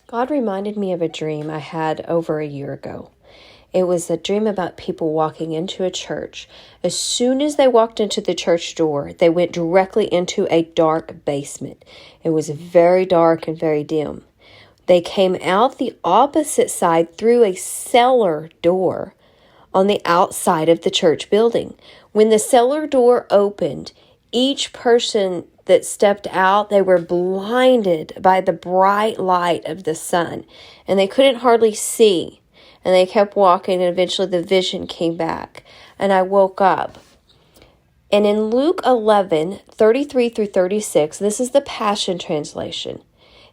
God reminded me of a dream I had over a year ago. It was a dream about people walking into a church. As soon as they walked into the church door, they went directly into a dark basement. It was very dark and very dim. They came out the opposite side through a cellar door on the outside of the church building. When the cellar door opened, each person that stepped out, they were blinded by the bright light of the sun, and they couldn't hardly see. And they kept walking, and eventually the vision came back, and I woke up. And in Luke 11:33 through 36, this is the Passion Translation.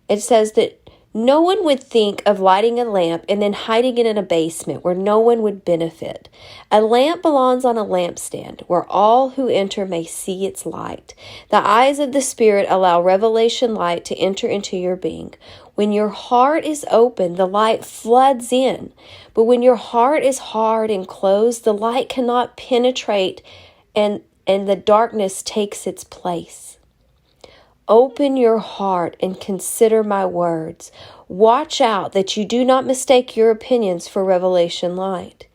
It says that no one would think of lighting a lamp and then hiding it in a basement where no one would benefit. A lamp belongs on a lampstand where all who enter may see its light. The eyes of the Spirit allow revelation light to enter into your being. When your heart is open, the light floods in. But when your heart is hard and closed, the light cannot penetrate and the darkness takes its place. Open your heart and consider my words. Watch out that you do not mistake your opinions for revelation light.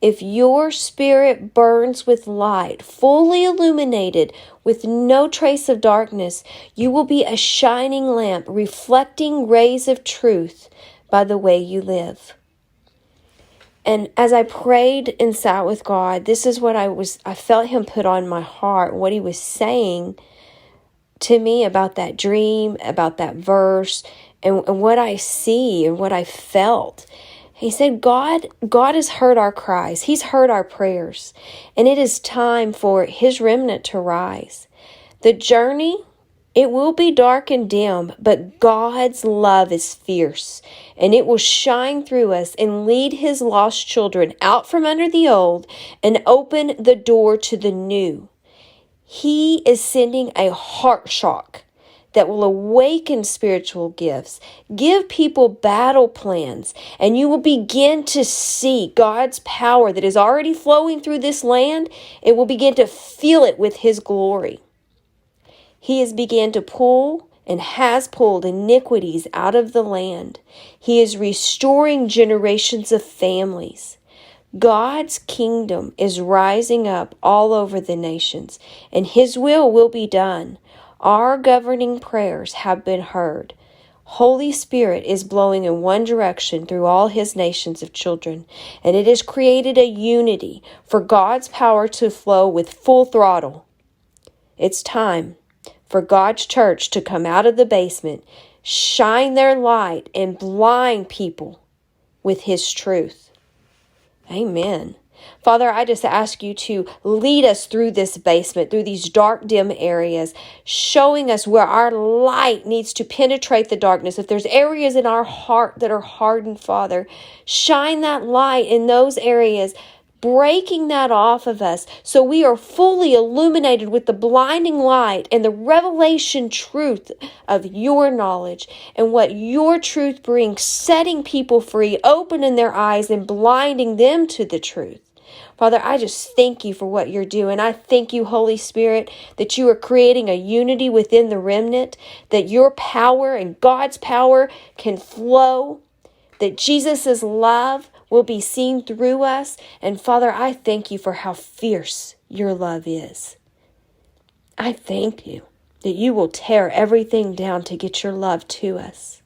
If your spirit burns with light, fully illuminated, with no trace of darkness, you will be a shining lamp reflecting rays of truth by the way you live. And as I prayed and sat with God, this is what I felt Him put on my heart, what He was saying to me about that dream, about that verse, and what I see and what I felt. He said, God has heard our cries. He's heard our prayers. And it is time for His remnant to rise. The journey, it will be dark and dim, but God's love is fierce. And it will shine through us and lead His lost children out from under the old and open the door to the new. He is sending a heart shock that will awaken spiritual gifts, give people battle plans, and you will begin to see God's power that is already flowing through this land. It will begin to feel it with His glory. He has begun to pull and has pulled iniquities out of the land. He is restoring generations of families. God's kingdom is rising up all over the nations, and His will be done. Our governing prayers have been heard. Holy Spirit is blowing in one direction through all His nations of children, and it has created a unity for God's power to flow with full throttle. It's time for God's church to come out of the basement, shine their light, and blind people with His truth. Amen. Father, I just ask you to lead us through this basement, through these dark, dim areas, showing us where our light needs to penetrate the darkness. If there's areas in our heart that are hardened, Father, shine that light in those areas, breaking that off of us so we are fully illuminated with the blinding light and the revelation truth of your knowledge and what your truth brings, setting people free, opening their eyes and blinding them to the truth. Father, I just thank you for what you're doing. I thank you, Holy Spirit, that you are creating a unity within the remnant, that your power and God's power can flow, that Jesus' love will be seen through us. And Father, I thank you for how fierce your love is. I thank you that you will tear everything down to get your love to us.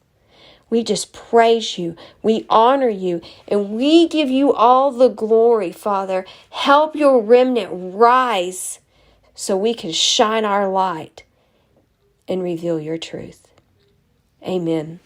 We just praise you, we honor you, and we give you all the glory, Father. Help your remnant rise so we can shine our light and reveal your truth. Amen.